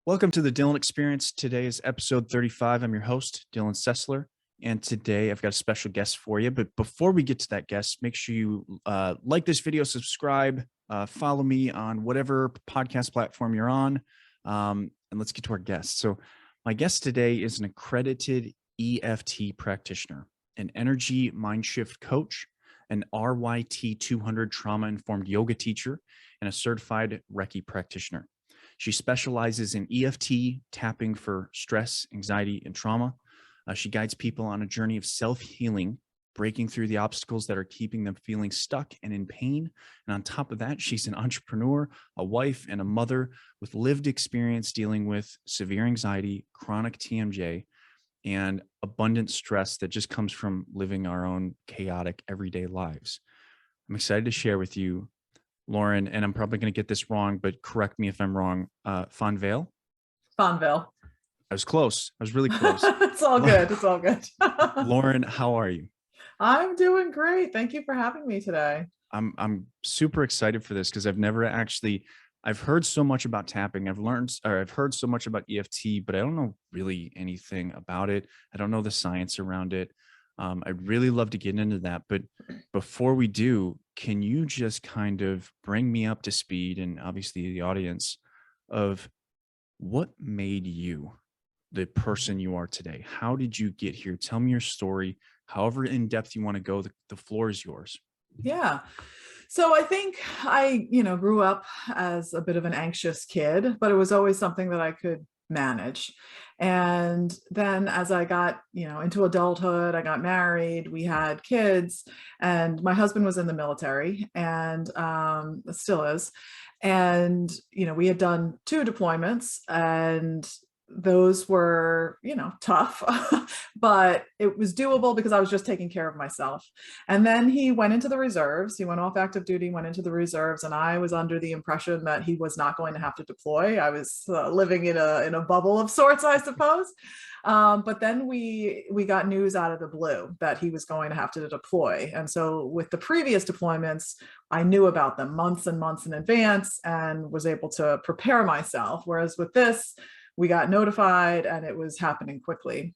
Welcome to the Dylan Experience. Today is episode 35. I'm your host, Dylan Sessler. And today I've got a special guest for you. But before we get to that guest, make sure you like this video, subscribe, follow me on whatever podcast platform you're on. And let's get to our guest. So my guest today is an accredited EFT practitioner, an energy mind shift coach, an RYT 200 trauma-informed yoga teacher, and a certified Reiki practitioner. She specializes in EFT tapping for stress, anxiety, and trauma. She guides people on a journey of self-healing, breaking through the obstacles that are keeping them feeling stuck and in pain. And on top of that, she's an entrepreneur, a wife, and a mother with lived experience dealing with severe anxiety, chronic TMJ, and abundant stress that just comes from living our own chaotic everyday lives. I'm excited to share with you Lauren, and I'm probably going to get this wrong, but correct me if I'm wrong. Fonvielle? Fonvielle. I was close. I was really close. It's all good. It's all good. Lauren, how are you? I'm doing great. Thank you for having me today. I'm super excited for this because I've heard so much about tapping. I've heard so much about EFT, but I don't know really anything about it. I don't know the science around it. I'd really love to get into that. But before we do, can you just kind of bring me up to speed, and obviously the audience, of what made you the person you are today? How did you get here? Tell me your story, however in depth you want to go. The floor is yours. Yeah. So I think I, grew up as a bit of an anxious kid, but it was always something that I could manage. And then as I got, into adulthood, I got married, we had kids, and my husband was in the military and still is. And, we had done 2 deployments, and those were, tough, but it was doable because I was just taking care of myself. And then he went into the reserves. He went off active duty, went into the reserves, and I was under the impression that he was not going to have to deploy. I was living in a bubble of sorts, I suppose. But then we got news out of the blue that he was going to have to deploy. And so with the previous deployments, I knew about them months and months in advance and was able to prepare myself. Whereas with this, we got notified and it was happening quickly.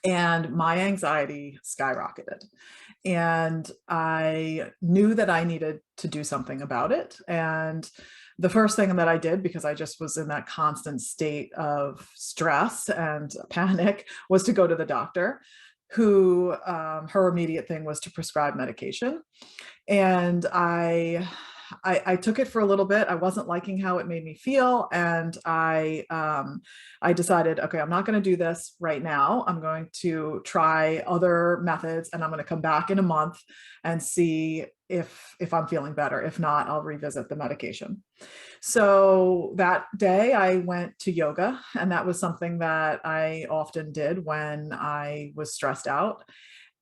And my anxiety skyrocketed. And I knew that I needed to do something about it. And the first thing that I did, because I just was in that constant state of stress and panic, was to go to the doctor, who her immediate thing was to prescribe medication. And I took it for a little bit. I wasn't liking how it made me feel. And I decided, okay, I'm not going to do this right now. I'm going to try other methods, and I'm going to come back in a month and see if I'm feeling better. If not, I'll revisit the medication. So that day I went to yoga, and that was something that I often did when I was stressed out.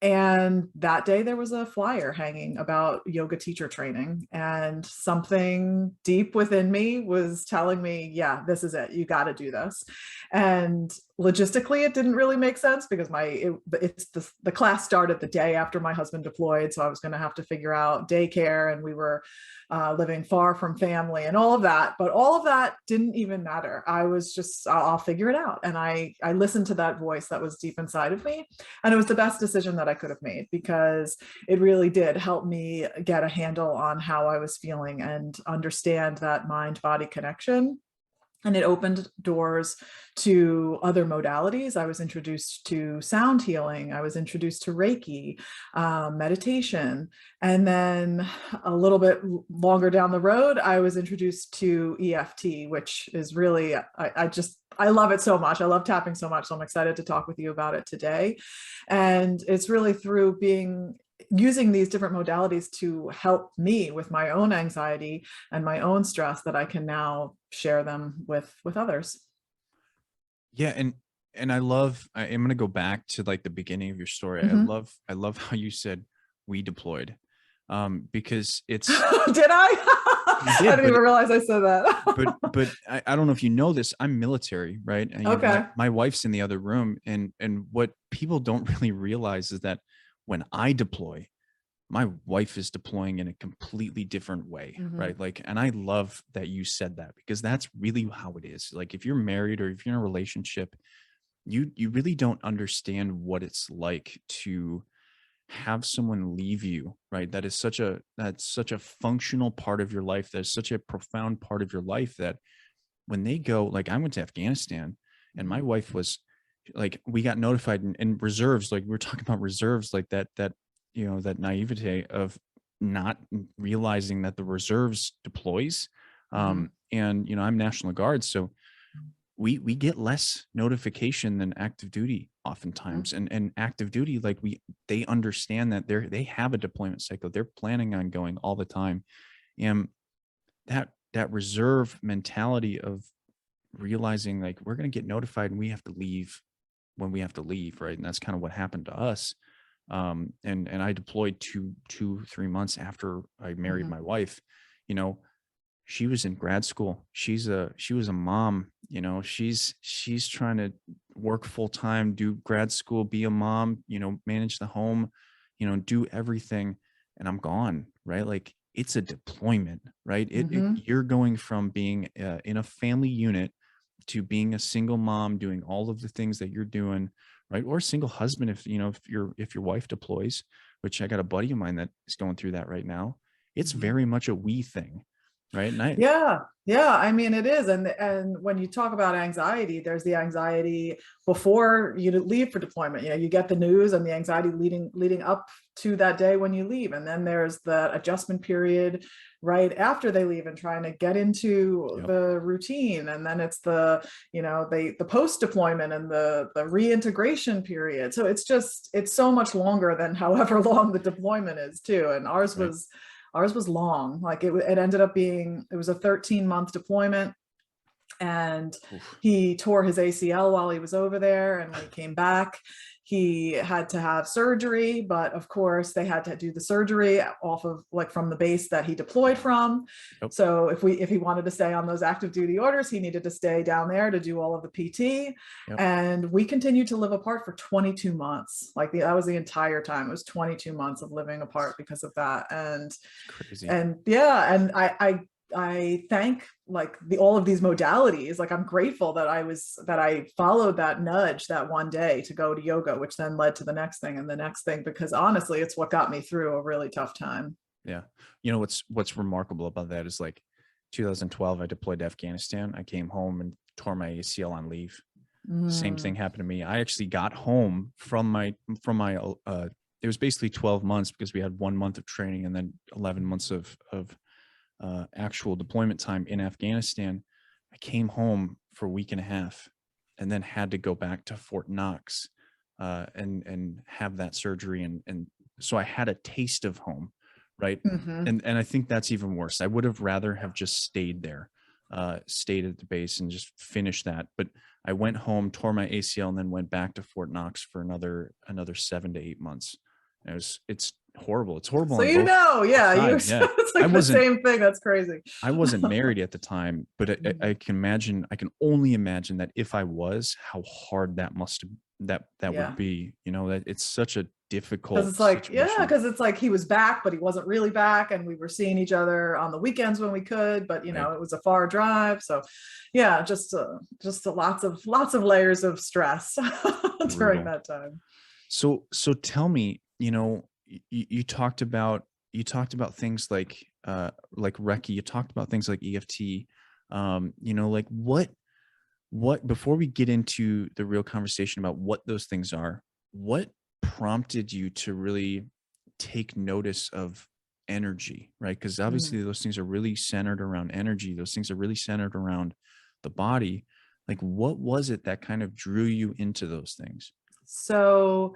And that day there was a flyer hanging about yoga teacher training, and something deep within me was telling me, yeah, this is it. You got to do this. And logistically, it didn't really make sense because the class started the day after my husband deployed. So I was going to have to figure out daycare, and we were living far from family and all of that. But all of that didn't even matter. I was just, I'll figure it out. And I listened to that voice that was deep inside of me. And it was the best decision that I could have made, because it really did help me get a handle on how I was feeling and understand that mind-body connection. And it opened doors to other modalities. I was introduced to sound healing. I was introduced to Reiki, meditation. And then a little bit longer down the road, I was introduced to EFT, which is really, I love it so much. I love tapping so much. So I'm excited to talk with you about it today. And it's really through using these different modalities to help me with my own anxiety and my own stress that I can now share them with others. Yeah. And I'm going to go back to like the beginning of your story. Mm-hmm. I love how you said we deployed, because it's, did I? I didn't even realize I said that. but I don't know if you know this, I'm military, right? And okay. My wife's in the other room, and what people don't really realize is that when I deploy, my wife is deploying in a completely different way, Mhm. right? Like, and I love that you said that, because that's really how it is. Like, if you're married or if you're in a relationship, you really don't understand what it's like to have someone leave you, right? That's such a functional part of your life. That's such a profound part of your life that when they go, like I went to Afghanistan and my Mhm. wife was like, we got notified in reserves, like we were talking about reserves, like that, that naivete of not realizing that the reserves deploys. Mhm. And I'm National Guard. So we get less notification than active duty Mhm. oftentimes. And active duty, like they understand that they have a deployment cycle. They're planning on going all the time. And that reserve mentality of realizing like we're going to get notified and we have to leave when we have to leave, right? And that's kind of what happened to us. And I deployed 3 months after I married Mhm. my wife. you know she was in grad school. She was a mom. She's trying to work full time, do grad school, be a mom, manage the home, do everything. And I'm gone, right? Like, it's a deployment, right? Mhm. You're going from being in a family unit to being a single mom, doing all of the things that you're doing, right? Or a single husband, if your wife deploys, which I got a buddy of mine that is going through that right now. It's Mhm. very much a we thing, right? And I Yeah, yeah. I mean, it is, and when you talk about anxiety, there's the anxiety before you leave for deployment. You get the news and the anxiety leading up to that day when you leave, and then there's the adjustment period right after they leave and trying to get into Yep. the routine, and then it's the post deployment and the reintegration period. So it's so much longer than however long the deployment is too, and Right. ours was long. Like it ended up being, it was a 13-month deployment, and Oof. he tore his ACL while he was over there. And when he came back, he had to have surgery, but of course they had to do the surgery off of, like, from the base that he deployed from. Yep. So if he wanted to stay on those active duty orders, he needed to stay down there to do all of the PT. Yep. And we continued to live apart for 22 months. Like, that was the entire time. It was 22 months of living apart because of that. And It's crazy. and yeah, and I thank, like, all of these modalities. Like, I'm grateful that I followed that nudge that one day to go to yoga, which then led to the next thing and the next thing, because honestly, it's what got me through a really tough time. Yeah. What's remarkable about that is, like, 2012, I deployed to Afghanistan. I came home and tore my ACL on leave. Same thing Mm, happened to me. I actually got home from my it was basically 12 months, because we had 1 month of training and then 11 months of actual deployment time in Afghanistan. I came home for a week and a half and then had to go back to Fort Knox and have that surgery. And so I had a taste of home, right? mhm. And I think that's even worse. I would have rather have just stayed there, stayed at the base and just finished that. But I went home, tore my ACL, and then went back to Fort Knox for another 7 to 8 months. It's horrible. It's horrible So on both yeah, sides. Yeah. it's I like the wasn't same thing. That's crazy. I wasn't married at the time, but I Mhm. can imagine. I can only imagine that if I was, how hard that must have that would Yeah. be. That it's such a Because difficult it's like, yeah, situation. because it's like he was back, but he wasn't really back, and we were seeing each other on the weekends when we could, but Right. it was a far drive. So yeah, lots of layers of stress during Brutal. that time. So tell me, you talked about things like Reiki. You talked about things like EFT. Like what before we get into the real conversation about what those things are, what prompted you to really take notice of energy, right? Because Mm. obviously those things are really centered around energy. Those things are really centered around the body. Like, what was it that kind of drew you into those things? So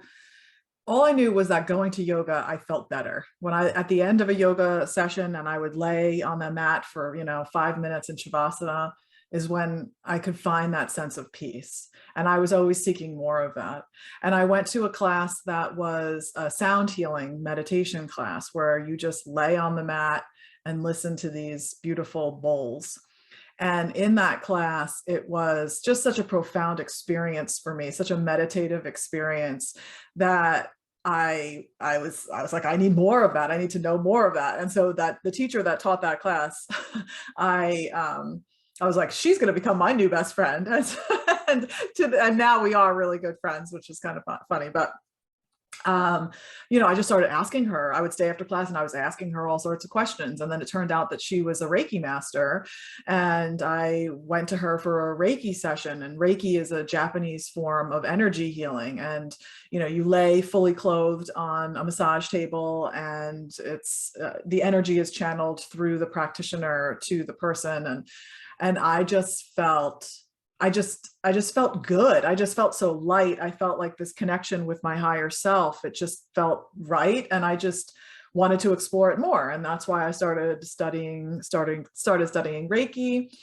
all I knew was that going to yoga, I felt better. When I, at the end of a yoga session, and I would lay on the mat for, 5 minutes in Shavasana, is when I could find that sense of peace. And I was always seeking more of that. And I went to a class that was a sound healing meditation class where you just lay on the mat and listen to these beautiful bowls. And in that class, it was just such a profound experience for me, such a meditative experience, that I was like, I need more of that. I need to know more of that. And so that the teacher that taught that class, I I was like, she's going to become my new best friend. And now we are really good friends, which is kind of funny. But I just started asking her. I would stay after class and I was asking her all sorts of questions. And then it turned out that she was a Reiki master. And I went to her for a Reiki session. And Reiki is a Japanese form of energy healing. And, you lay fully clothed on a massage table, and it's the energy is channeled through the practitioner to the person. And I just felt good. I just felt so light. I felt like this connection with my higher self. It just felt right. And I just wanted to explore it more. And that's why I started studying Reiki.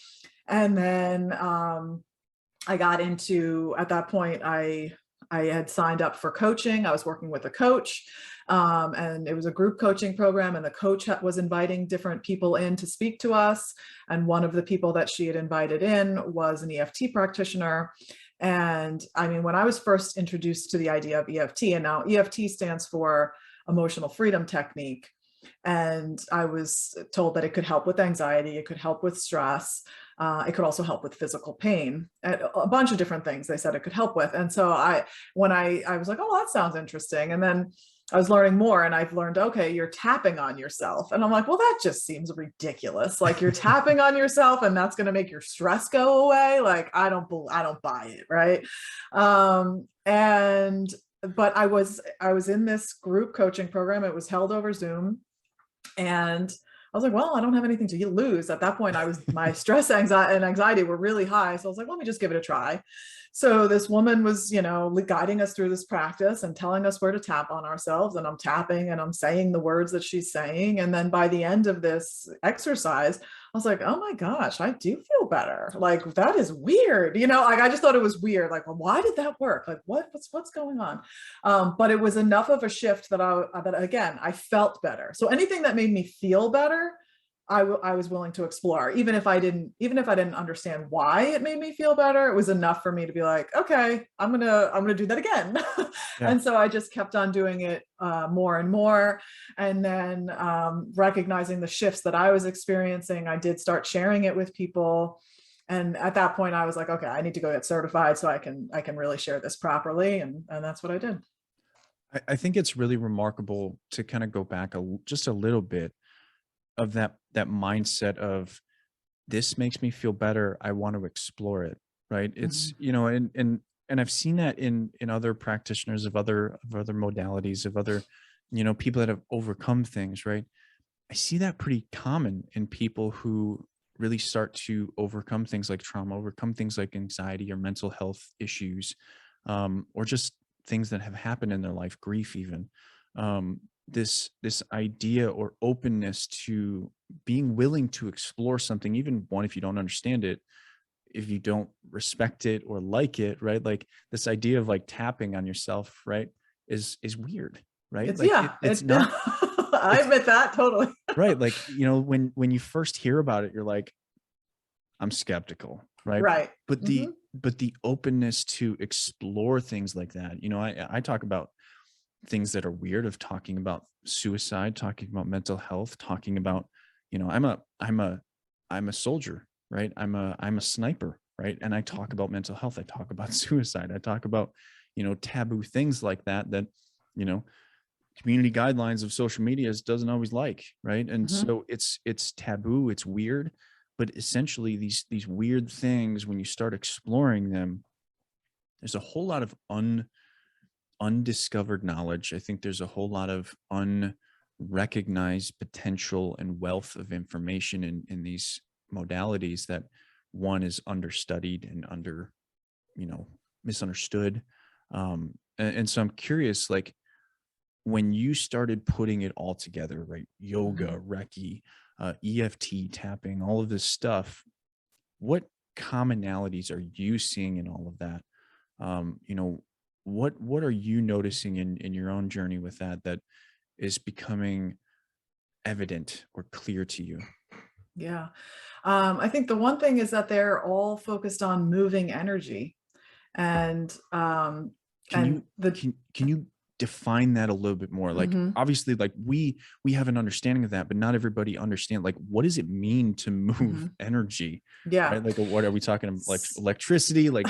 And then I got into, at that point, I had signed up for coaching. I was working with a coach, and it was a group coaching program, and the coach was inviting different people in to speak to us. And one of the people that she had invited in was an EFT practitioner. And I mean, when I was first introduced to the idea of EFT, and now EFT stands for Emotional Freedom Technique, and I was told that it could help with anxiety, it could help with stress, it could also help with physical pain, a bunch of different things they said it could help with. And so when I was like, oh, that sounds interesting. And then I was learning more, and I've learned, okay, you're tapping on yourself. And I'm like, well, that just seems ridiculous. Like, you're tapping on yourself and that's going to make your stress go away. Like, I don't buy it. Right. But I was in this group coaching program. It was held over Zoom. And I was like, well, I don't have anything to lose. At that point, my stress, anxiety, and anxiety were really high. So I was like, let me just give it a try. So this woman was, guiding us through this practice and telling us where to tap on ourselves. And I'm tapping and I'm saying the words that she's saying. And then by the end of this exercise, I was like, oh my gosh, I do feel better. Like, that is weird. Like, I just thought it was weird. Like, well, why did that work? Like, what's going on? But it was enough of a shift that again, I felt better. So anything that made me feel better, I was willing to explore, even if I didn't understand why it made me feel better. It was enough for me to be like, okay, I'm gonna do that again. Yeah. And so I just kept on doing it more and more. And then recognizing the shifts that I was experiencing, I did start sharing it with people. And at that point, I was like, okay, I need to go get certified so I can really share this properly. And that's what I did. I think it's really remarkable to kind of go back just a little bit of that mindset of, this makes me feel better, I want to explore it, right? It's, Mhm. and I've seen that in other practitioners of other modalities, of other, people that have overcome things, right? I see that pretty common in people who really start to overcome things like trauma, overcome things like anxiety or mental health issues, or just things that have happened in their life, grief even. This idea or openness to being willing to explore something, even one, if you don't understand it, if you don't respect it or like it, right? Like, this idea of like tapping on yourself, right, is weird, right? It's Like, yeah, it's it not, I it's admit that totally. right. Like, when you first hear about it, you're like, I'm skeptical, right? Right. But Hmm. the openness to explore things like that, I talk about things that are weird, of talking about suicide, talking about mental health, talking about, I'm a soldier, right? I'm a sniper, right? And I talk about mental health. I talk about suicide. I talk about, taboo things like that, you know, community guidelines of social media doesn't always like, right? And Hmm. so it's taboo, it's weird, but essentially these weird things, when you start exploring them, there's a whole lot of undiscovered knowledge. I think there's a whole lot of unrecognized potential and wealth of information in these modalities that, one, is understudied and you know, misunderstood. And so I'm curious, like, when you started putting it all together, right? Hmm. Yoga, Reiki, EFT, tapping, all of this stuff, what commonalities are you seeing in all of that? What are you noticing in your own journey with that is becoming evident or clear to you? Yeah. I think the one thing is that they're all focused on moving energy, and Can and you the can you define that a little bit more. Like, Mm-hmm. obviously, like we have an understanding of that, but not everybody understand, like, what does it mean to move Mm-hmm. energy, Yeah. right? Like, what are we talking, like electricity, like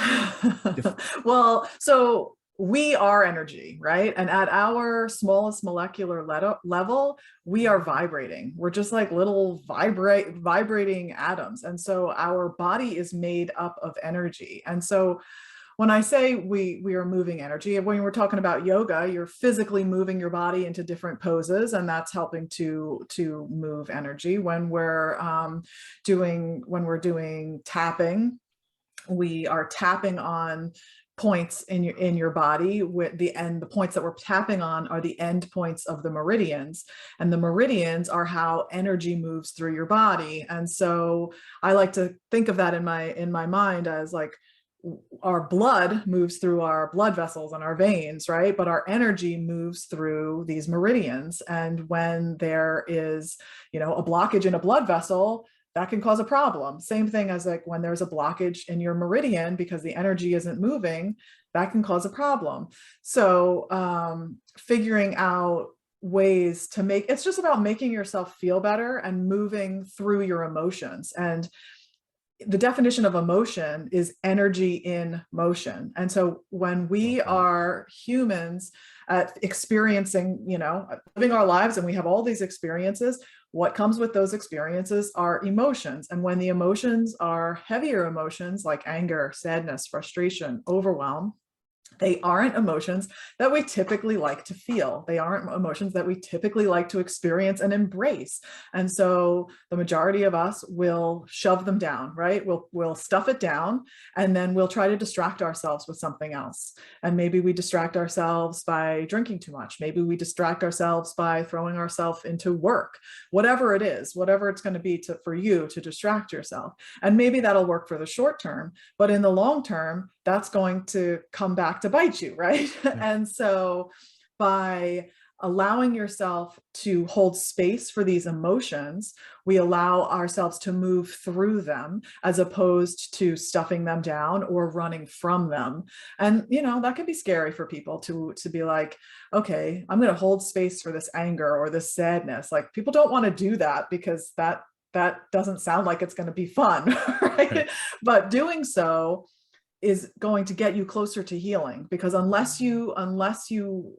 Well, so we are energy, right? And at our smallest molecular level, we are vibrating. We're just like little vibrating atoms. And so our body is made up of energy. And so when I say we are moving energy, when we're talking about yoga, you're physically moving your body into different poses, and that's helping to move energy. When we're doing tapping, we are tapping on points in your body with the points that we're tapping on are the end points of the meridians, and the meridians are how energy moves through your body. And so I like to think of that in my mind as like our blood moves through our blood vessels and our veins, right? But our energy moves through these meridians. And when there is, a blockage in a blood vessel, that can cause a problem. Same thing as like when there's a blockage in your meridian because the energy isn't moving, that can cause a problem. So figuring out ways to it's just about making yourself feel better and moving through your emotions. And the definition of emotion is energy in motion. And so when love we that. are humans experiencing, living our lives, and we have all these experiences, what comes with those experiences are emotions. And when the emotions are heavier emotions like anger, sadness, frustration, overwhelm, they aren't emotions that we typically like to feel. They aren't emotions that we typically like to experience and embrace. And so the majority of us will shove them down, right? We'll stuff it down, and then we'll try to distract ourselves with something else. And maybe we distract ourselves by drinking too much. Maybe we distract ourselves by throwing ourselves into work, whatever it is, whatever it's going to be for you to distract yourself. And maybe that'll work for the short term, but in the long term, that's going to come back to bite you, right? Yeah. And so by allowing yourself to hold space for these emotions, we allow ourselves to move through them as opposed to stuffing them down or running from them. And that can be scary for people to be like, okay, I'm going to hold space for this anger or this sadness. Like, people don't want to do that because that doesn't sound like it's going to be fun, right? Right. But doing so is going to get you closer to healing, because unless you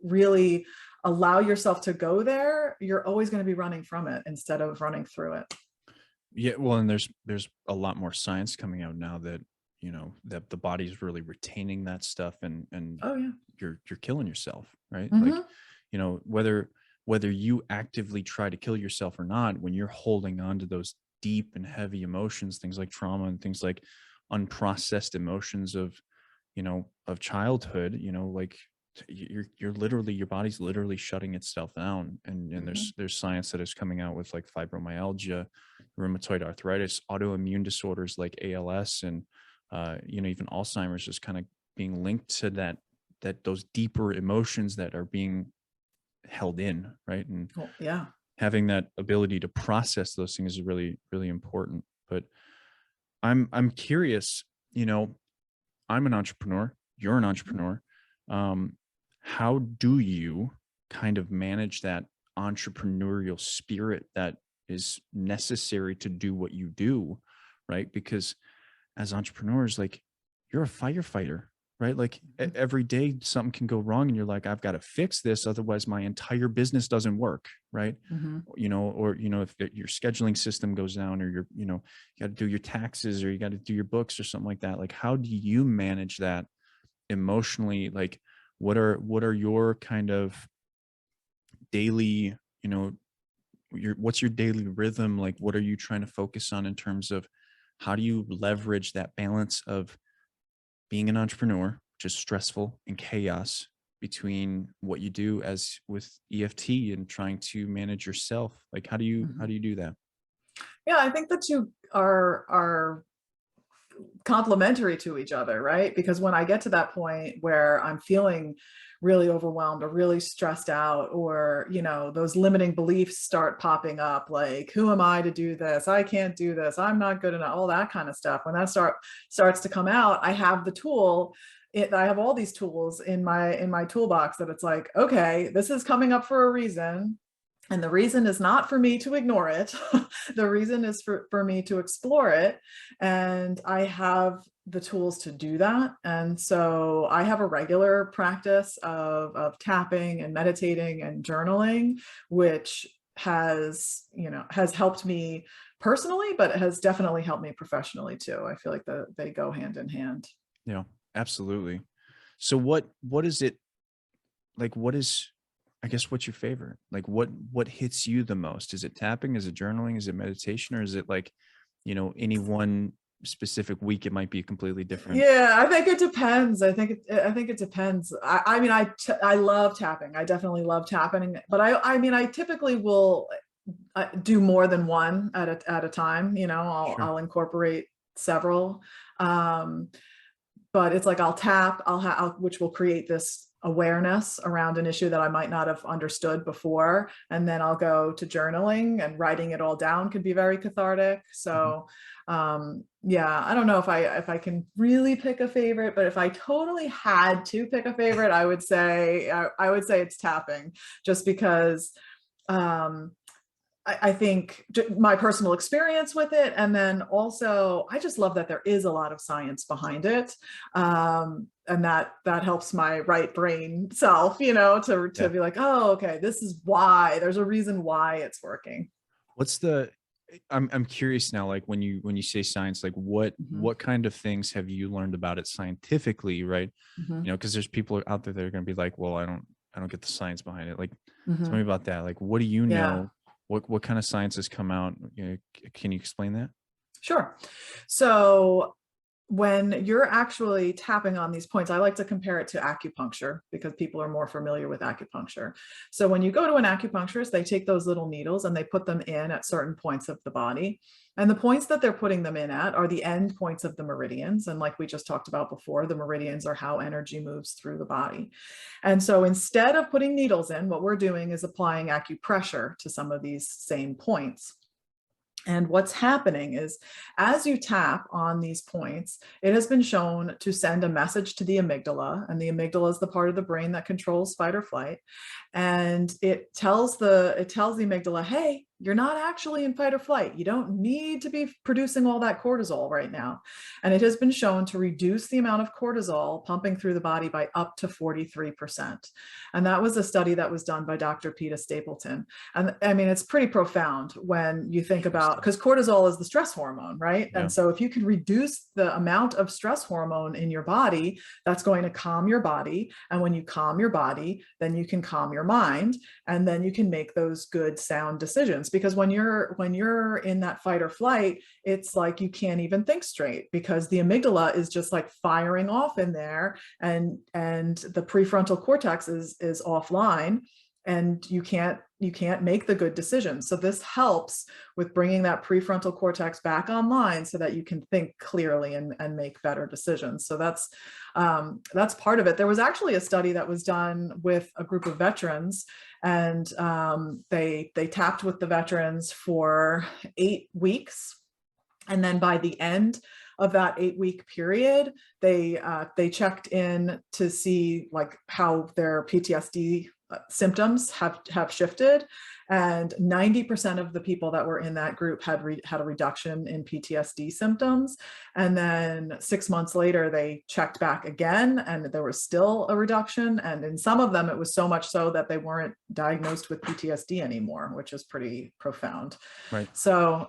really allow yourself to go there, you're always going to be running from it instead of running through it. Yeah, well, and there's a lot more science coming out now that, that the body's really retaining that stuff, and Oh yeah. you're killing yourself, right? Like, Mm-hmm. whether you actively try to kill yourself or not, when you're holding on to those deep and heavy emotions, things like trauma and things like unprocessed emotions of childhood, like, you're literally, your body's literally shutting itself down. And Mm-hmm. there's science that is coming out with like fibromyalgia, rheumatoid arthritis, autoimmune disorders like ALS, and even Alzheimer's is kind of being linked to those deeper emotions that are being held in, right? And Well, yeah. having that ability to process those things is really, really important. But I'm curious, I'm an entrepreneur, you're an entrepreneur. Um, how do you kind of manage that entrepreneurial spirit that is necessary to do what you do, right? Because as entrepreneurs, like, you're a firefighter, right? Like, every day something can go wrong and you're like, I've got to fix this, otherwise my entire business doesn't work, right? Mm-hmm. Or if your scheduling system goes down, or you got to do your taxes, or you got to do your books or something like that. Like, how do you manage that emotionally? Like, what are your kind of daily, what's your daily rhythm? Like, what are you trying to focus on in terms of how do you leverage that balance of being an entrepreneur, which is stressful and chaos, between what you do as with EFT and trying to manage yourself? Like, how do you Mm-hmm. do that? Yeah, I think the two are complementary to each other, right? Because when I get to that point where I'm feeling really overwhelmed or really stressed out, or, those limiting beliefs start popping up, like, who am I to do this? I can't do this. I'm not good enough. All that kind of stuff. When that starts to come out, I have the tool. I have all these tools in my toolbox that it's like, okay, this is coming up for a reason. And the reason is not for me to ignore it. The reason is for me to explore it. And I have the tools to do that. And so I have a regular practice of tapping and meditating and journaling, which has helped me personally, but it has definitely helped me professionally too. I feel like they go hand in hand. Yeah, absolutely. So what is it like? I guess what's your favorite? Like what hits you the most? Is it tapping? Is it journaling? Is it meditation? Or is it like, any one specific week it might be completely different? Yeah, I think it depends. I think it depends. I mean, I love tapping. I definitely love tapping, but I mean, I typically will do more than one at a time. Sure. I'll incorporate several. Um, but it's like I'll tap, which will create this awareness around an issue that I might not have understood before. And then I'll go to journaling, and writing it all down can be very cathartic. Mhm. So yeah, I don't know if I can really pick a favorite, but if I totally had to pick a favorite, I would say it's tapping, just because um I think my personal experience with it. And then also, I just love that there is a lot of science behind it. And that helps my right brain self, to Yeah. be like, oh, okay, this is why, there's a reason why it's working. What's the I'm curious now, like when you say science, like Mhm, what kind of things have you learned about it scientifically, right? mhm, Because there's people out there that are going to be like, well, I don't get the science behind it. Like, tell me mhm. about that. Like, what do you Yeah. know? What kind of science has come out? Can you explain that? Sure. So when you're actually tapping on these points, I like to compare it to acupuncture because people are more familiar with acupuncture. So when you go to an acupuncturist, they take those little needles and they put them in at certain points of the body. And the points that they're putting them in at are the end points of the meridians. And like we just talked about before, the meridians are how energy moves through the body. And so instead of putting needles in, what we're doing is applying acupressure to some of these same points. And what's happening is, as you tap on these points, it has been shown to send a message to the amygdala. And the amygdala is the part of the brain that controls fight or flight. And it tells the amygdala, hey, you're not actually in fight or flight. You don't need to be producing all that cortisol right now. And it has been shown to reduce the amount of cortisol pumping through the body by up to 43%. And that was a study that was done by Dr. Peta Stapleton. And I mean, it's pretty profound when you think about, Interesting. because cortisol is the stress hormone, right? Yeah. And so if you can reduce the amount of stress hormone in your body, that's going to calm your body. And when you calm your body, then you can calm your mind, and then you can make those good sound decisions. Because when you're in that fight or flight, it's like you can't even think straight, because the amygdala is just like firing off in there, and the prefrontal cortex is offline, and you can't make the good decisions. So this helps with bringing that prefrontal cortex back online so that you can think clearly and make better decisions. So that's part of it. There was actually a study that was done with a group of veterans, and they tapped with the veterans for 8 weeks, and then by the end of that 8 week period, they checked in to see like how their PTSD symptoms have shifted, and 90% of the people that were in that group had a reduction in PTSD symptoms. And then 6 months later, they checked back again, and there was still a reduction. And in some of them, it was so much so that they weren't diagnosed with PTSD anymore, which is pretty profound. Right. So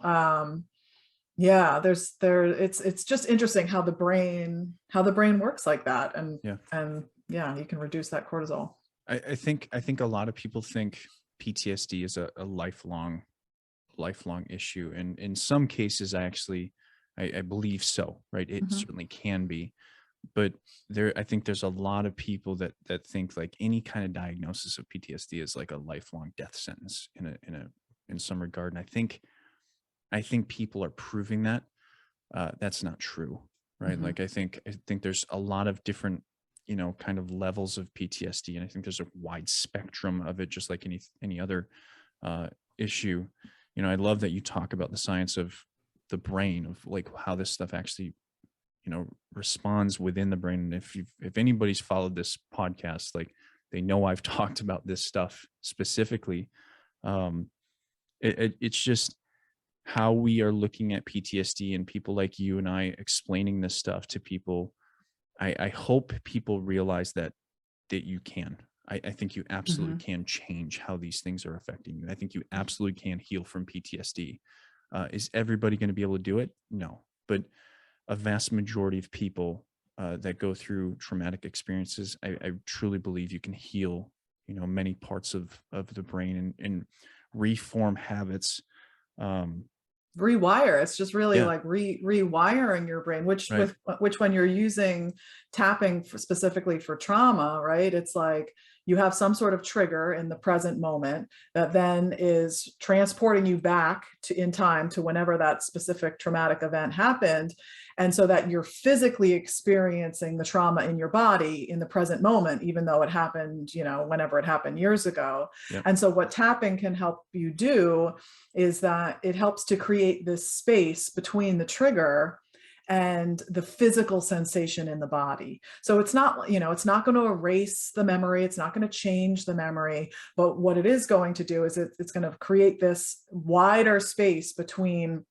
yeah, it's just interesting how the brain works like that. and Yeah. and yeah, you can reduce that cortisol. I think a lot of people think PTSD is a lifelong issue, and in some cases, I believe so. Right, it Mhm. certainly can be, but I think there's a lot of people that think like any kind of diagnosis of PTSD is like a lifelong death sentence in some regard, and I think people are proving that that's not true. Right, Mhm. like I think there's a lot of different kind of levels of PTSD. And I think there's a wide spectrum of it, just like any other issue. I love that you talk about the science of the brain, of like how this stuff actually, responds within the brain. And if anybody's followed this podcast, like they know I've talked about this stuff specifically. It's just how we are looking at PTSD, and people like you and I explaining this stuff to people. I hope people realize that you can. I think you absolutely can change how these things are affecting you. I think you absolutely can heal from PTSD. Is everybody going to be able to do it? No, but a vast majority of people that go through traumatic experiences, I truly believe you can heal, many parts of the brain and reform habits. Rewire. It's just really Yeah. like rewiring your brain, which Right. which when you're using tapping specifically for trauma, right? It's like you have some sort of trigger in the present moment that then is transporting you back to in time to whenever that specific traumatic event happened. And so that you're physically experiencing the trauma in your body in the present moment, even though it happened, whenever it happened years ago. Yep. And so what tapping can help you do is that it helps to create this space between the trigger and the physical sensation in the body. So it's not, it's not going to erase the memory. It's not going to change the memory. But what it is going to do is it's going to create this wider space between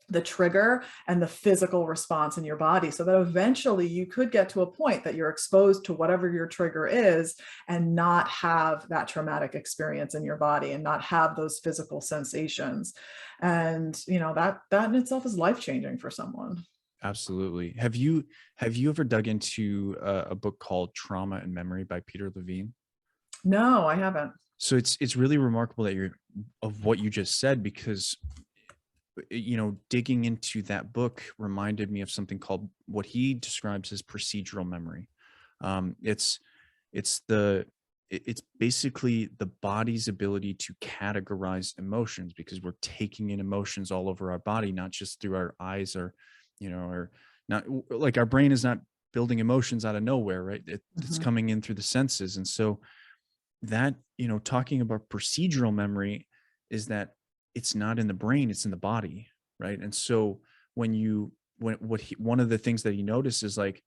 the trigger and the physical response in your body, so that eventually you could get to a point that you're exposed to whatever your trigger is and not have that traumatic experience in your body and not have those physical sensations. And that in itself is life-changing for someone. Absolutely. Have you ever dug into a book called Trauma and Memory by Peter Levine? No, I haven't. So it's really remarkable that of what you just said, because digging into that book reminded me of something called what he describes as procedural memory. It's basically the body's ability to categorize emotions, because we're taking in emotions all over our body, not just through our eyes or not, like our brain is not building emotions out of nowhere, right? It's coming in through the senses. And so that, talking about procedural memory is that it's not in the brain, it's in the body, right? And so one of the things that he noticed is like,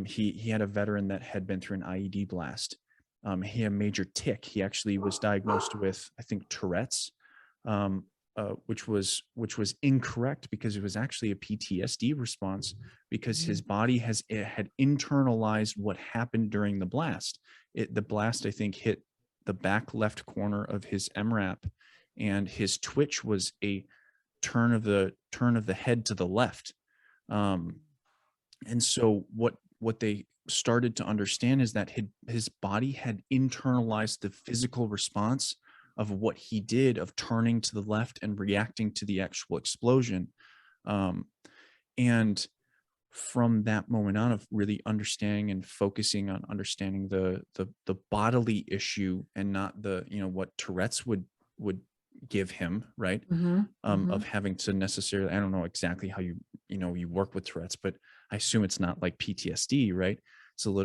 he had a veteran that had been through an IED blast. He had a major tic. He actually was diagnosed with, I think, Tourette's, which was incorrect, because it was actually a PTSD response, because his body had internalized what happened during the blast. The blast, I think, hit the back left corner of his MRAP, and his twitch was a turn of the head to the left. And so what they started to understand is that his body had internalized the physical response of what he did, of turning to the left and reacting to the actual explosion. And from that moment on, of really understanding and focusing on understanding the bodily issue, and not the, what Tourette's would give him, right? Of having to necessarily, I don't know exactly how you work with Tourette's, but I assume it's not like PTSD, right?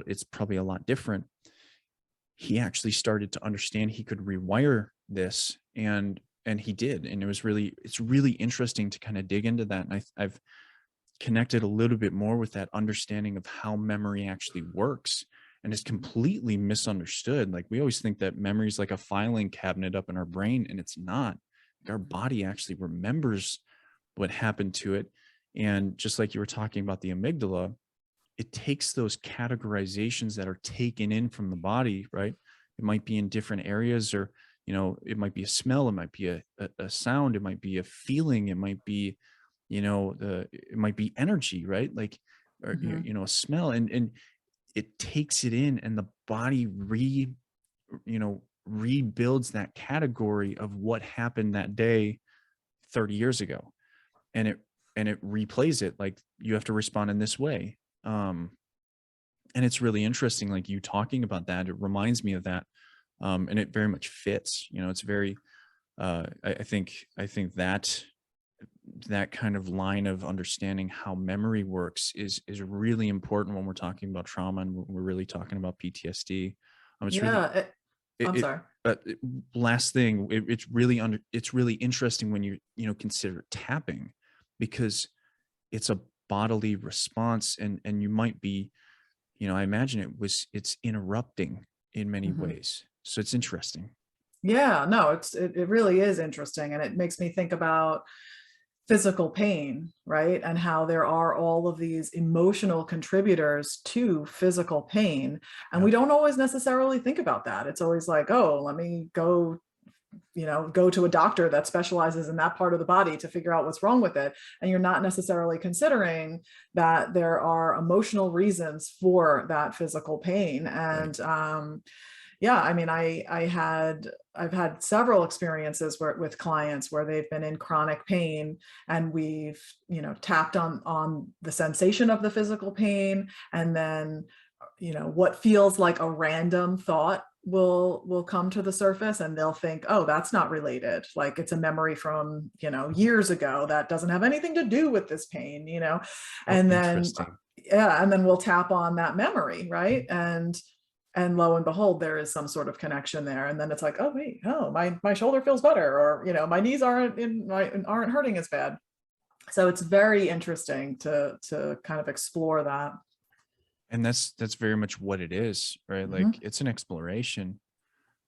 It's probably a lot different. He actually started to understand he could rewire this, and he did. And it's really interesting to kind of dig into that. And I've connected a little bit more with that understanding of how memory actually works, and is completely misunderstood. Like, we always think that memory is like a filing cabinet up in our brain, and it's not. Our body actually remembers what happened to it. And just like you were talking about the amygdala, it takes those categorizations that are taken in from the body, right? It might be in different areas, or, it might be a smell, it might be a sound, it might be a feeling, it might be, it might be energy, right? Like, or, a smell, and it takes it in, and the body rebuilds that category of what happened that day 30 years ago. And it replays it, like, you have to respond in this way. And it's really interesting, like you talking about that, it reminds me of that. And it very much fits, it's very, I think that that kind of line of understanding how memory works is really important when we're talking about trauma and we're really talking about PTSD. It's really Yeah. I'm it sorry. last thing, it's really interesting when consider tapping, because it's a bodily response, and you might be, I imagine it's interrupting in many Mhm. ways. So it's interesting. Yeah, no, it really is interesting, and it makes me think about physical pain, right? And how there are all of these emotional contributors to physical pain. And Yeah. we don't always necessarily think about that. It's always like, oh, let me go, go to a doctor that specializes in that part of the body to figure out what's wrong with it. And you're not necessarily considering that there are emotional reasons for that physical pain. Right. And yeah, I mean, I've had several experiences with clients where they've been in chronic pain, and we've, tapped on the sensation of the physical pain, and then, what feels like a random thought will come to the surface, and they'll think, oh, that's not related, like it's a memory from, years ago that doesn't have anything to do with this pain, Oh, and then interesting. yeah, and then we'll tap on that memory, right? And lo and behold, there is some sort of connection there. And then it's like, oh wait, oh, my shoulder feels better, or my knees aren't hurting as bad. So it's very interesting to kind of explore that. And that's very much what it is, right? Like, Mhm. it's an exploration.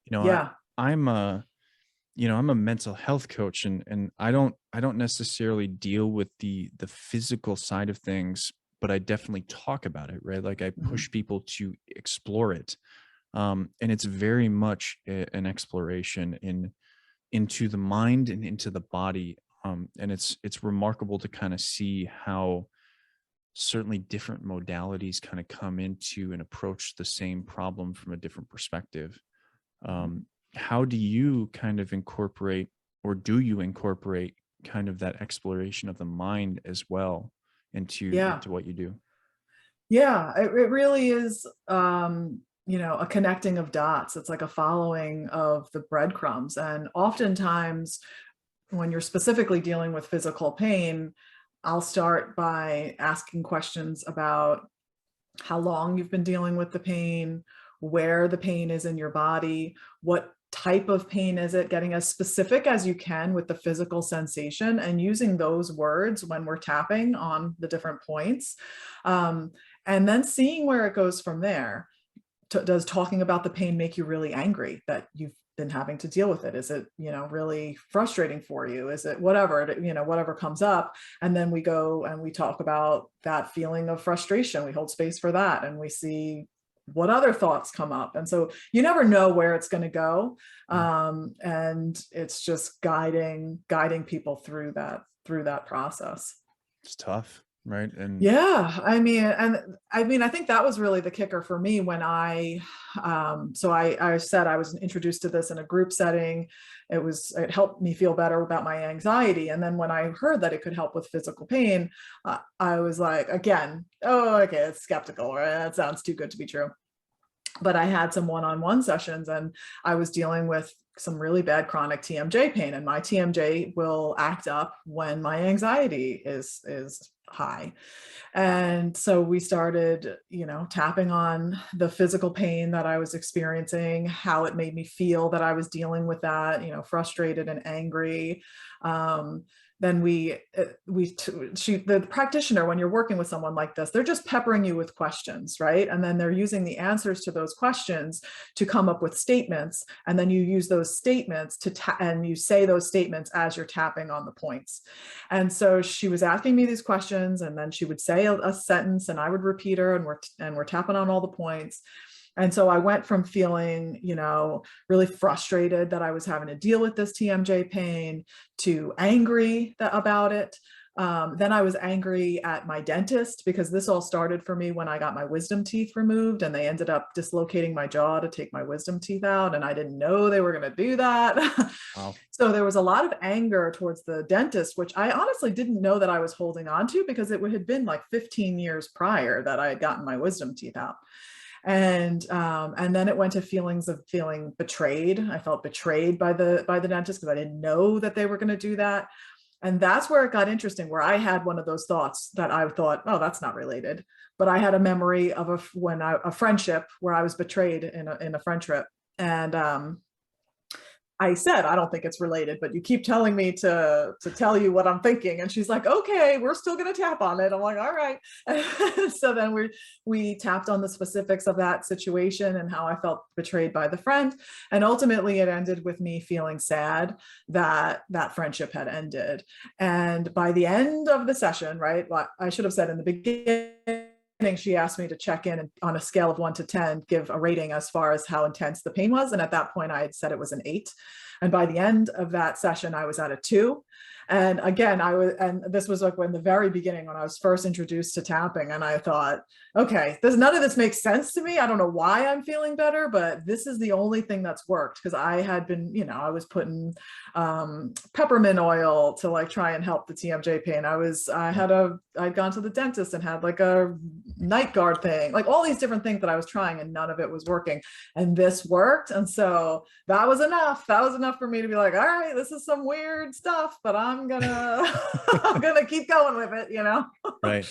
You know, I Yeah. I'm a I'm a mental health coach, and I don't necessarily deal with the physical side of things, but I definitely talk about it, right? Like, I Mhm. push people to explore it. And it's very much an exploration into the mind and into the body. And it's remarkable to kind of see how certainly different modalities kind of come into and approach the same problem from a different perspective. um, how do you kind of incorporate, or do you incorporate kind of that exploration of the mind as well Yeah. into what you do? Yeah, it really is, a connecting of dots. It's like a following of the breadcrumbs. And oftentimes, when you're specifically dealing with physical pain, I'll start by asking questions about how long you've been dealing with the pain, where the pain is in your body, what type of pain is it, getting as specific as you can with the physical sensation and using those words when we're tapping on the different points. Um, and then seeing where it goes from there. Does talking about the pain make you really angry that you've been having to deal with it? Is it, really frustrating for you? Is it whatever, whatever comes up? And then we go and we talk about that feeling of frustration. We hold space for that, and we see what other thoughts come up. And so you never know where it's going to go. Yeah, And it's just guiding people through that process. it's tough, right? And Yeah, I think that was really the kicker for me when I said I was introduced to this in a group setting. It helped me feel better about my anxiety. And then when I heard that it could help with physical pain, I was like, again, oh, okay, it's skeptical, right? That sounds too good to be true. But I had some one-on-one sessions, and I was dealing with some really bad chronic TMJ pain, and my TMJ will act up when my anxiety is high. And so we started, tapping on the physical pain that I was experiencing, how it made me feel that I was dealing with that, frustrated and angry. Then the practitioner, when you're working with someone like this, they're just peppering you with questions, right? And then they're using the answers to those questions to come up with statements. And then you use those statements and you say those statements as you're tapping on the points. And so she was asking me these questions, and then she would say a sentence, and I would repeat her, and we're tapping on all the points. And so I went from feeling, really frustrated that I was having to deal with this TMJ pain to angry about it. Then I was angry at my dentist, because this all started for me when I got my wisdom teeth removed, and they ended up dislocating my jaw to take my wisdom teeth out. And I didn't know they were going to do that. wow. So there was a lot of anger towards the dentist, which I honestly didn't know that I was holding on to, because it had been like 15 years prior that I had gotten my wisdom teeth out. And then it went to feelings of feeling betrayed. I felt betrayed by the dentist, because I didn't know that they were going to do that. And that's where it got interesting, where I had one of those thoughts that I thought, oh, that's not related. But I had a memory of a friendship where I was betrayed in a friendship. And I said, I don't think it's related, but you keep telling me to tell you what I'm thinking. And she's like, okay, we're still going to tap on it. I'm like, all right. So then we tapped on the specifics of that situation and how I felt betrayed by the friend. And ultimately it ended with me feeling sad that that friendship had ended. And by the end of the session, right, well, I should have said in the beginning, she asked me to check in and on a scale of 1 to 10, give a rating as far as how intense the pain was. And at that point, I had said it was an 8. And by the end of that session, I was at a 2. And again, and this was like when the very beginning, when I was first introduced to tapping, and I thought, okay, none of this makes sense to me. I don't know why I'm feeling better, but this is the only thing that's worked, because I had been, I was putting peppermint oil to like try and help the TMJ pain. I'd gone to the dentist and had like a night guard thing, like all these different things that I was trying, and none of it was working. And this worked. And so that was enough. That was enough for me to be like, all right, this is some weird stuff, but I'm gonna keep going with it. Right.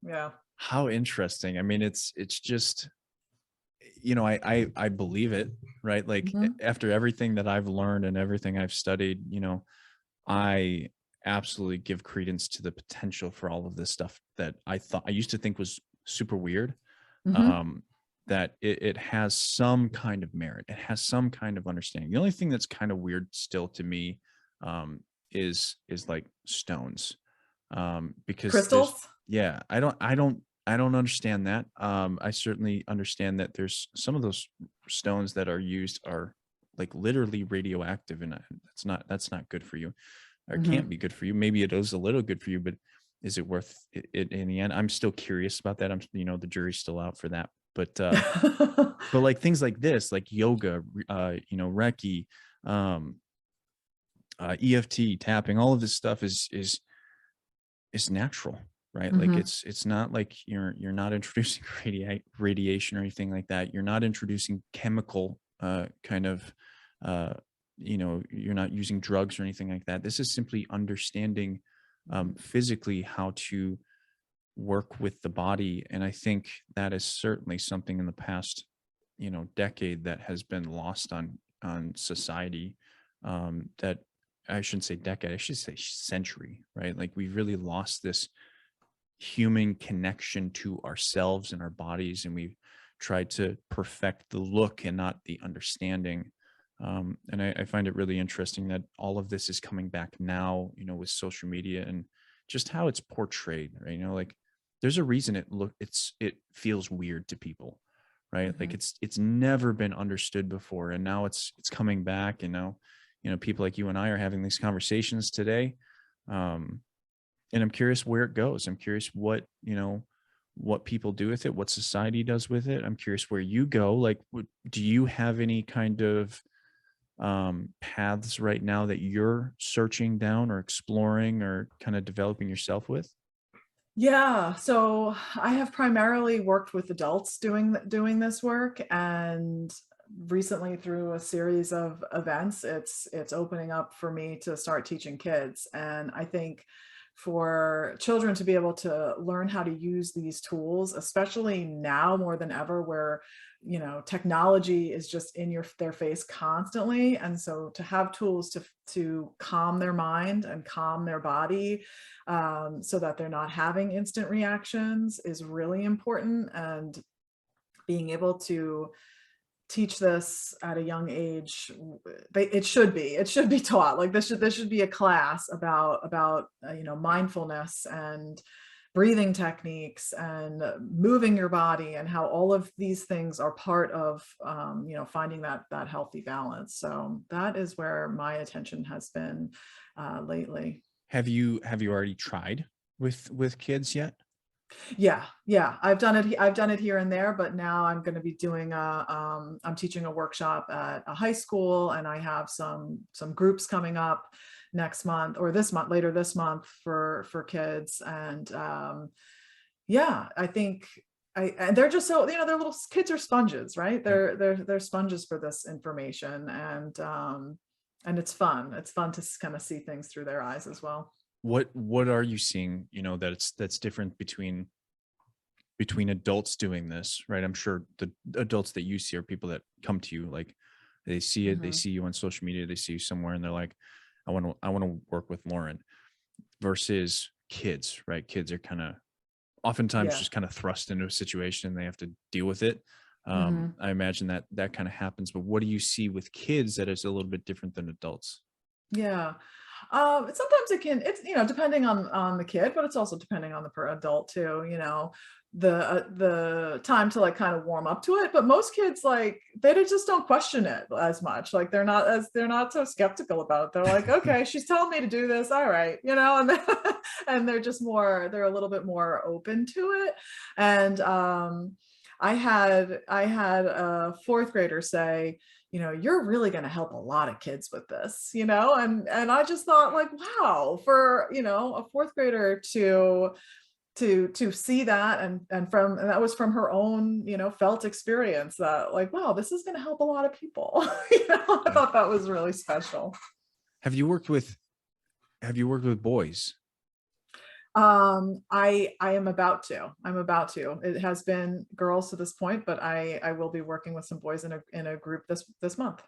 Yeah. How interesting. I mean, it's just, I believe it, right? Like after everything that I've learned and everything I've studied, I absolutely give credence to the potential for all of this stuff that I used to think was super weird. That it has some kind of merit. It has some kind of understanding. The only thing that's kind of weird still to me is like stones. Because Crystals. I don't understand that. I certainly understand that there's some of those stones that are used are like literally radioactive, and that's not good for you, or can't be good for you. Maybe it is a little good for you, but is it worth it in the end? I'm still curious about that. The jury's still out for that. But like things like this, like yoga, Reiki, EFT, tapping, all of this stuff is natural, right? Like it's not like you're not introducing radiation or anything like that. You're not introducing chemical kind of you're not using drugs or anything like that. This is simply understanding physically how to work with the body. And I think that is certainly something in the past decade that has been lost on society. That I shouldn't say decade, I should say century, right? Like we've really lost this human connection to ourselves and our bodies, and we've tried to perfect the look and not the understanding. And I find it really interesting that all of this is coming back now, with social media and just how it's portrayed, right? Like there's a reason it feels weird to people, right? Like it's never been understood before, and now it's coming back, and now people like you and I are having these conversations today. And I'm curious where it goes. I'm curious what people do with it, what society does with it. I'm curious where you go. Like, do you have any kind of paths right now that you're searching down or exploring or kind of developing yourself with? Yeah, so I have primarily worked with adults doing this work, and recently through a series of events, it's opening up for me to start teaching kids. And I think for children to be able to learn how to use these tools, especially now more than ever, where technology is just in their face constantly, and so to have tools to calm their mind and calm their body, so that they're not having instant reactions, is really important. And being able to teach this at a young age, it should be taught. Like this should be a class about mindfulness and breathing techniques and moving your body, and how all of these things are part of finding that healthy balance. So that is where my attention has been lately. Have you already tried with kids yet? Yeah, I've done it here and there, but now I'm going to be doing I'm teaching a workshop at a high school, and I have some groups coming up next month, or later this month, for kids. And I think and they're just so, they're little kids are sponges, right? They're sponges for this information. And it's fun to kind of see things through their eyes as well. what are you seeing, that's different between adults doing this, right? I'm sure the adults that you see are people that come to you, like they see it, they Mhm. see you on social media, they see you somewhere and they're like, I want to work with Lauren, versus kids, right? Kids are kind of oftentimes Yeah. just kind of thrust into a situation and they have to deal with it. Mhm. I imagine that that kind of happens, but what do you see with kids that is a little bit different than adults? Yeah. Sometimes it can, it's, depending on the kid, but it's also depending on the adult too, the time to like kind of warm up to it. But most kids, like, just don't question it as much. Like they're not so skeptical about it. They're like, okay, she's telling me to do this. All right, and and they're a little bit more open to it. And I had a fourth grader say, you're really going to help a lot of kids with this, and I just thought, like, wow, for, a fourth grader to see that, and that was from her own, felt experience, that, like, wow, this is going to help a lot of people. I Yeah. thought that was really special. Have you worked with have you worked with boys? I am about to. I'm about to. It has been girls to this point, but I will be working with some boys in a group this month.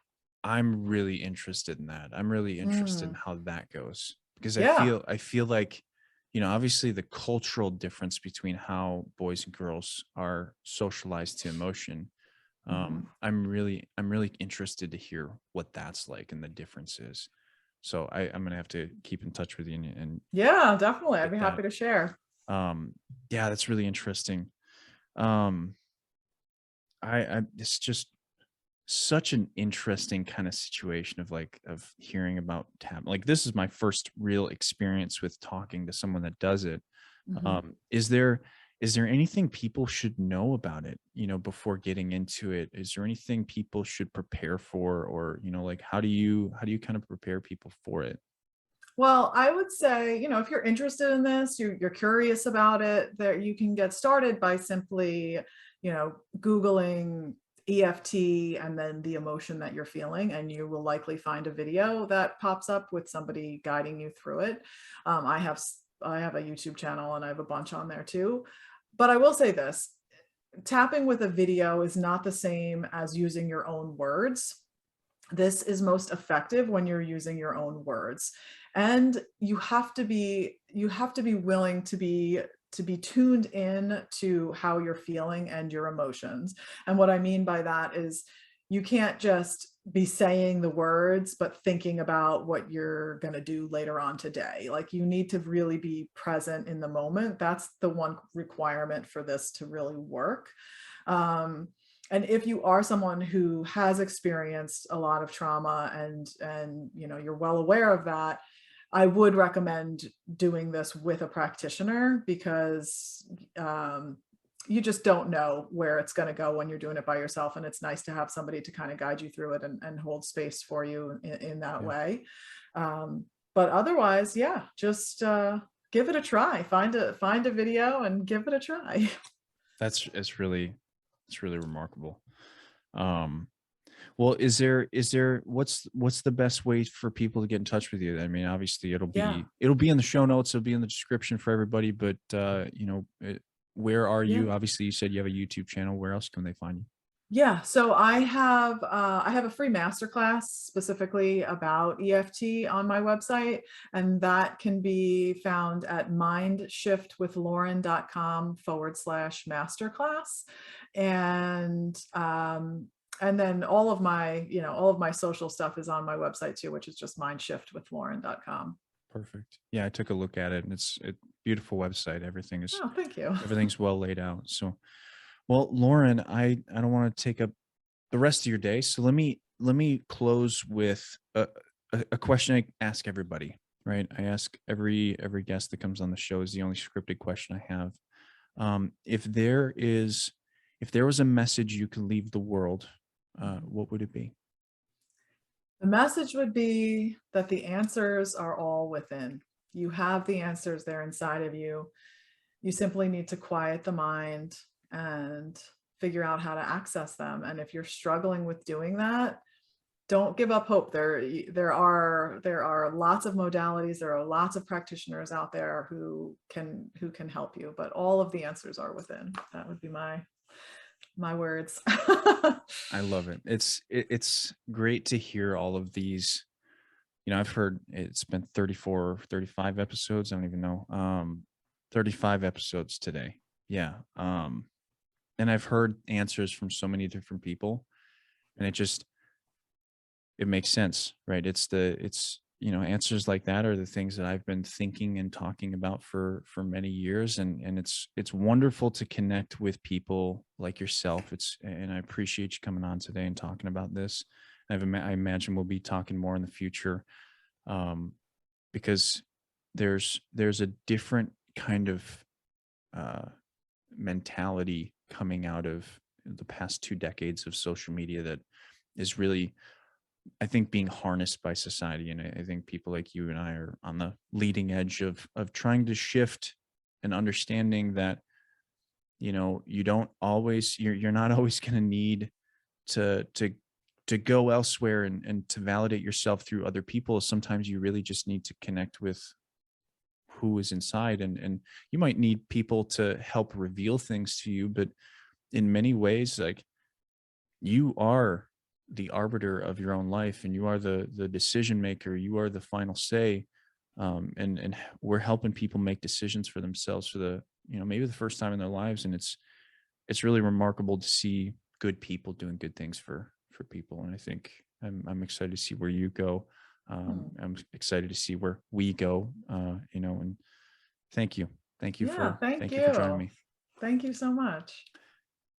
I'm really interested in that. I'm really interested in Mm, how that goes, because yeah. I feel like, obviously the cultural difference between how boys and girls are socialized to emotion. Mhm. I'm really interested to hear what that's like and the differences. So I'm gonna have to keep in touch with you and Yeah, definitely. I'd get be that. happy to share. Um, yeah, that's really interesting. Um, I it's just such an interesting kind of situation of like of hearing about tap. Like this is my first real experience with talking to someone that does it. Mhm. Is there anything people should know about it, before getting into it? Is there anything people should prepare for, or like how do you kind of prepare people for it? Well, I would say, if you're interested in this, you're curious about it, that you can get started by simply, Googling EFT and then the emotion that you're feeling, and you will likely find a video that pops up with somebody guiding you through it. I have a YouTube channel and I have a bunch on there too. But I will say this, tapping with a video is not the same as using your own words. This is most effective when you're using your own words, and you have to be willing to be tuned in to how you're feeling and your emotions. And what I mean by that is, you can't just be saying the words but thinking about what you're going to do later on today. Like, you need to really be present in the moment. That's the one requirement for this to really work. um, and if you are someone who has experienced a lot of trauma, and you're well aware of that, I would recommend doing this with a practitioner, because you just don't know where it's going to go when you're doing it by yourself, and it's nice to have somebody to kind of guide you through it, and hold space for you in that Yeah. way. um, but otherwise, yeah, just give it a try. Find a video and give it a try. It's really remarkable. Um, well, is there what's the best way for people to get in touch with you? I mean, obviously Yeah. it'll be in the show notes, it'll be in the description for everybody, but where are Yeah. you? Obviously, you said you have a YouTube channel. Where else can they find you? Yeah, so I have a free masterclass specifically about EFT on my website, and that can be found at mindshiftwithlauren.com/masterclass. And and then all of my social stuff is on my website too, which is just mindshiftwithlauren.com. Perfect. Yeah, I took a look at it and it's a beautiful website. Oh, thank you. Everything's well laid out. So, well, Lauren, I don't want to take up the rest of your day. So let me close with a question I ask everybody, right? I ask every guest that comes on the show, is the only scripted question I have. If there was a message you could leave the world, Mhm. what would it be? The message would be that the answers are all within. You have the answers there inside of you. You simply need to quiet the mind and figure out how to access them. And if you're struggling with doing that, don't give up hope. There are lots of modalities. There are lots of practitioners out there who can help you, but all of the answers are within. That would be my words. I love it. It's great to hear all of these. I've heard it's been 34, 35 episodes. I don't even know. 35 episodes today. Yeah. And I've heard answers from so many different people, and it makes sense, right? It's answers like that are the things that I've been thinking and talking about for many years, and it's wonderful to connect with people like yourself. And I appreciate you coming on today and talking about this. I imagine we'll be talking more in the future, because there's a different kind of uh, mentality coming out of the past 2 decades of social media that is really, I think, being harnessed by society. And I think people like you and I are on the leading edge of trying to shift and understanding that, you don't always, you're not always going to need to go elsewhere and to validate yourself through other people. Sometimes you really just need to connect with who is inside, and you might need people to help reveal things to you, but in many ways, like, you are the arbiter of your own life, and you are the decision maker. You are the final say. And we're helping people make decisions for themselves for maybe the first time in their lives. And it's really remarkable to see good people doing good things for people. And I think I'm excited to see where you go. I'm excited to see where we go, and thank you. Yeah, thank Thank you for joining you. me. Thank you so much.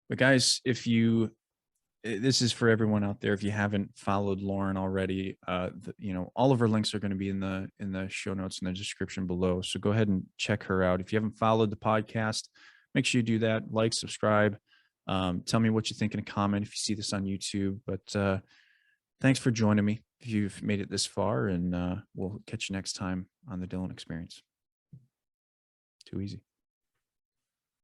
But guys, this is for everyone out there. If you haven't followed Lauren already, all of her links are going to be in the show notes in the description below. So go ahead and check her out. If you haven't followed the podcast, make sure you do that. Like, subscribe. Tell me what you think in a comment if you see this on YouTube. But thanks for joining me if you've made it this far, and we'll catch you next time on the Dylan Experience. Too easy.